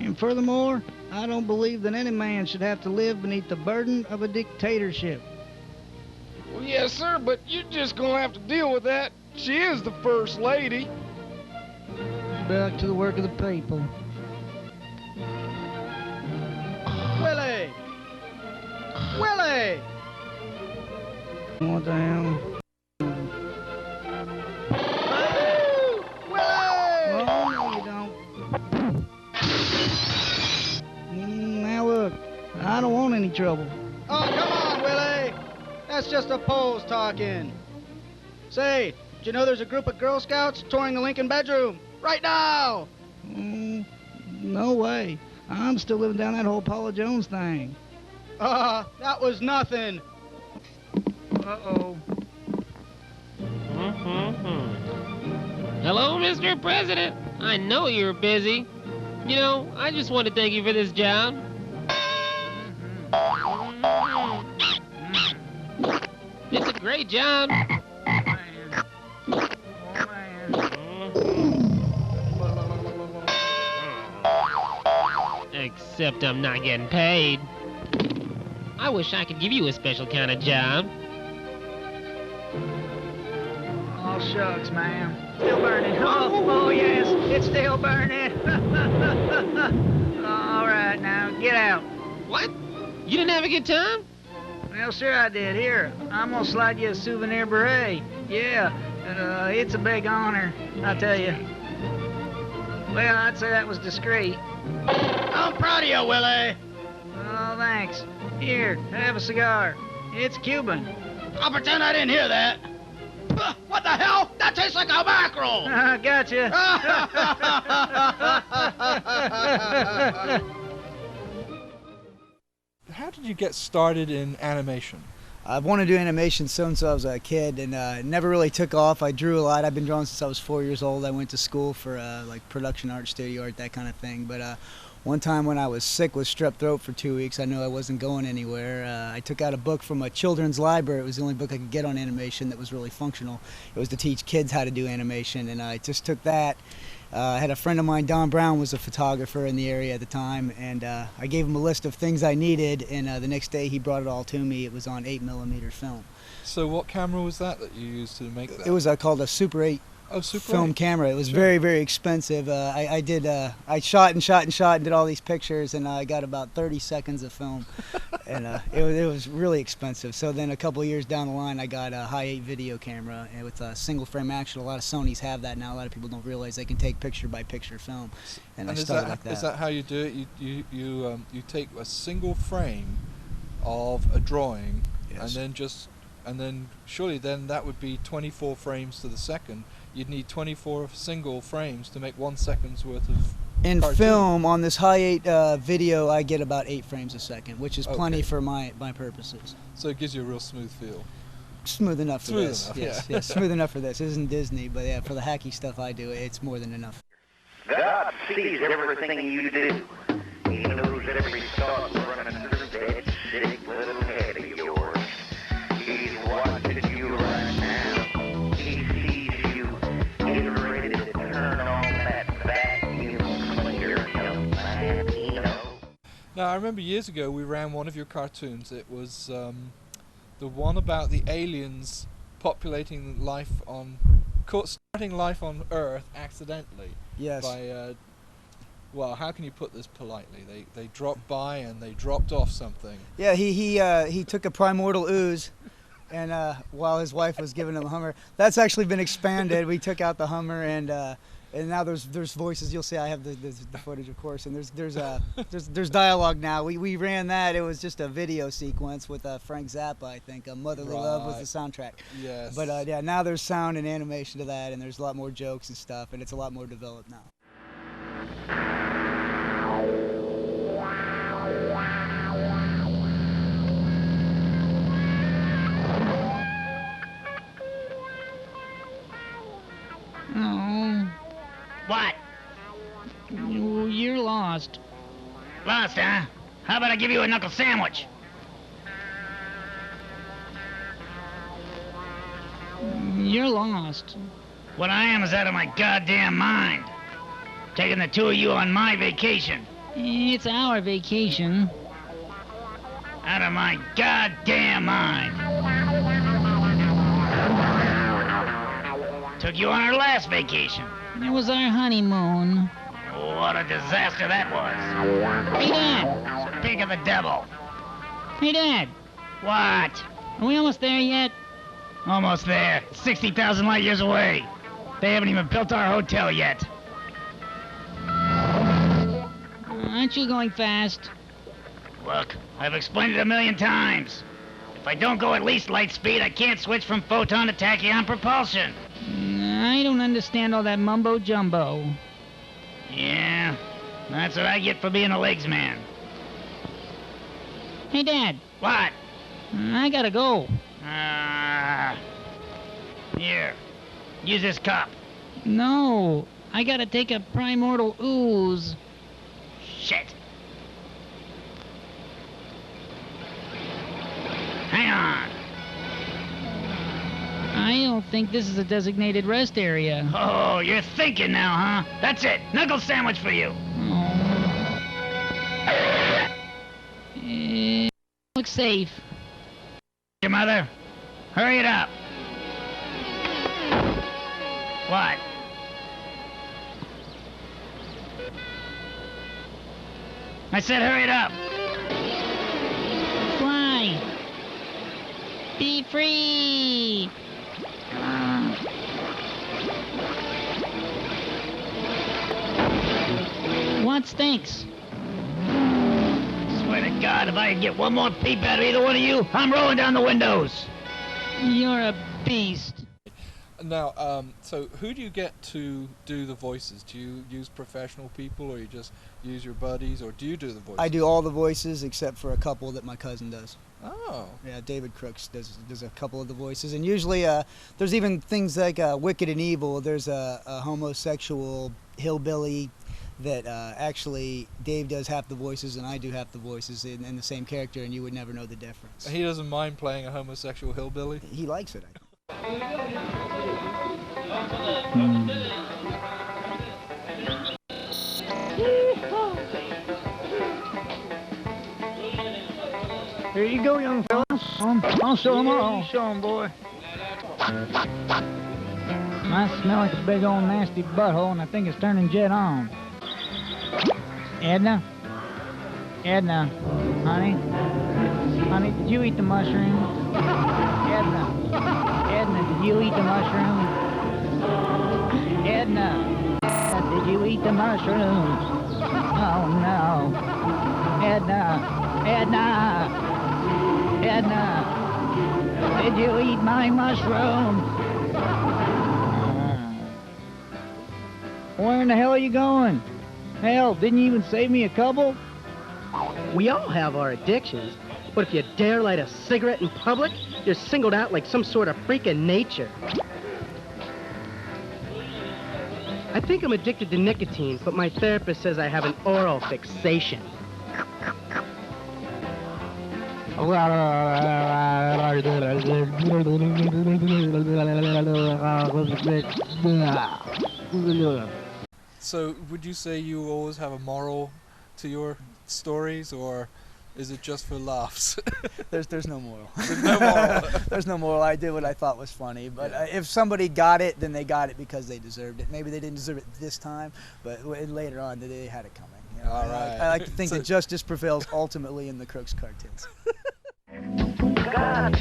And furthermore, I don't believe that any man should have to live beneath the burden of a dictatorship. Well, yes, sir, but you're just gonna have to deal with that. She is the First Lady. Back to the work of the people. Willie! Willie! What the hell? Willie! Oh, no, you don't. Now look, I don't want any trouble. Oh, come on, Willie! That's just a pose talking. Say, did you know there's a group of Girl Scouts touring the Lincoln bedroom? Right now! No way. I'm still living down that whole Paula Jones thing. That was nothing. Uh-oh. Hello, Mr. President. I know you're busy. You know, I just want to thank you for this job. It's a great job. Except I'm not getting paid. I wish I could give you a special kind of job. Oh, shucks, ma'am. Still burning. Oh, yes, it's still burning. All right, now, get out. What? You didn't have a good time? Well, sure I did. Here, I'm gonna slide you a souvenir beret. Yeah, it's a big honor, I tell you. Well, I'd say that was discreet. I'm proud of you, Willie. Oh, thanks. Here, have a cigar. It's Cuban. I'll pretend I didn't hear that. What the hell? That tastes like a mackerel. Gotcha. How did you get started in animation? I've wanted to do animation since I was a kid, and never really took off. I drew a lot. I've been drawing since I was 4 years old. I went to school for like production art, studio art, that kind of thing. But one time when I was sick with strep throat for 2 weeks, I knew I wasn't going anywhere. I took out a book from a children's library. It was the only book I could get on animation that was really functional. It was to teach kids how to do animation, and I just took that. I had a friend of mine, Don Brown, was a photographer in the area at the time, and I gave him a list of things I needed, and the next day he brought it all to me. It was on 8mm film. So what camera was that you used to make that? It was called a Super 8 film camera. It was very, very expensive. I shot and shot and shot and did all these pictures, and I got about 30 seconds of film, and it was really expensive. So then a couple of years down the line, I got a high 8 video camera and with a single frame action. A lot of Sonys have that now. A lot of people don't realize they can take picture by picture film, and I started like that. Is that how you do it? You take a single frame of a drawing, Yes. and then surely then that would be 24 frames to the second. You'd need 24 single frames to make 1 second's worth of In cartoon. film, on this high 8 video, I get about 8 frames a second, which is plenty Okay. for my purposes. So it gives you a real smooth feel. Smooth enough for Smooth this. enough, Yes, yeah. yes, smooth enough for this. It isn't Disney, but yeah, for the hacky stuff I do, it's more than enough. God sees everything you do. He knows every thought running through that sick little head of yours. He's watching you right now. He sees you getting ready to turn on that vacuum cleaner, young man, you know. Now, I remember years ago we ran one of your cartoons. It was the one about the aliens populating life on, starting life on Earth accidentally. Yes. By, well, how can you put this politely? They dropped by and they dropped off something. Yeah, he took a primordial ooze, and while his wife was giving him a Hummer, that's actually been expanded. We took out the Hummer, and now there's voices. You'll see I have the footage, of course, and there's dialogue now. We ran that. It was just a video sequence with Frank Zappa, I think. Motherly Love was the soundtrack. Yes. But yeah, now there's sound and animation to that, and there's a lot more jokes and stuff, and it's a lot more developed now. Oh, What? you're lost. Lost, huh? How about I give you a knuckle sandwich? You're lost. What I am is out of my goddamn mind. Taking the two of you on my vacation. It's our vacation. Out of my goddamn mind. Took you on our last vacation. It was our honeymoon. What a disaster that was. Hey, Dad. Speak of the devil. Hey, Dad. What? Are we almost there yet? Almost there. 60,000 light years away. They haven't even built our hotel yet. Aren't you going fast? Look, I've explained it a million times. If I don't go at least light speed, I can't switch from photon to tachyon propulsion. I don't understand all that mumbo-jumbo. Yeah, that's what I get for being a legs man. Hey, Dad. What? I gotta go. Here, use this cup. No, I gotta take a primordial ooze. Shit. Hang on. I don't think this is a designated rest area. Oh, you're thinking now, huh? That's it. Knuckle sandwich for you. Looks safe. Your mother? Hurry it up. What? I said hurry it up. Fly. Be free. What stinks? Swear to God, if I could get one more peep out of either one of you, I'm rolling down the windows. You're a beast. Now, so who do you get to do the voices? Do you use professional people, or you just use your buddies, or do you do the voices? I do all the voices except for a couple that my cousin does. Oh. Yeah, David Crooks does a couple of the voices, and usually there's even things like Wicked and Evil. There's a homosexual hillbilly that actually Dave does half the voices and I do half the voices in the same character, and you would never know the difference. He doesn't mind playing a homosexual hillbilly? He likes it, I think. Here you go, young fellas. I'll show them all. Show them, boy. I smell like a big old nasty butthole, and I think it's turning jet on. Edna? Edna, honey, did you eat the mushroom? Edna, did you eat the mushroom? Edna, did you eat the mushroom? Oh no. Edna, did you eat my mushroom? Where in the hell are you going? Hell, didn't you even save me a couple? We all have our addictions, but if you dare light a cigarette in public, you're singled out like some sort of freak of nature. I think I'm addicted to nicotine, but my therapist says I have an oral fixation. So, would you say you always have a moral to your stories, or is it just for laughs? There's no moral. There's no moral. There's no moral. I did what I thought was funny, but if somebody got it, then they got it because they deserved it. Maybe they didn't deserve it this time, but later on they had it coming. You know? All right. I like to think that justice prevails ultimately in the Crooks cartoons. God.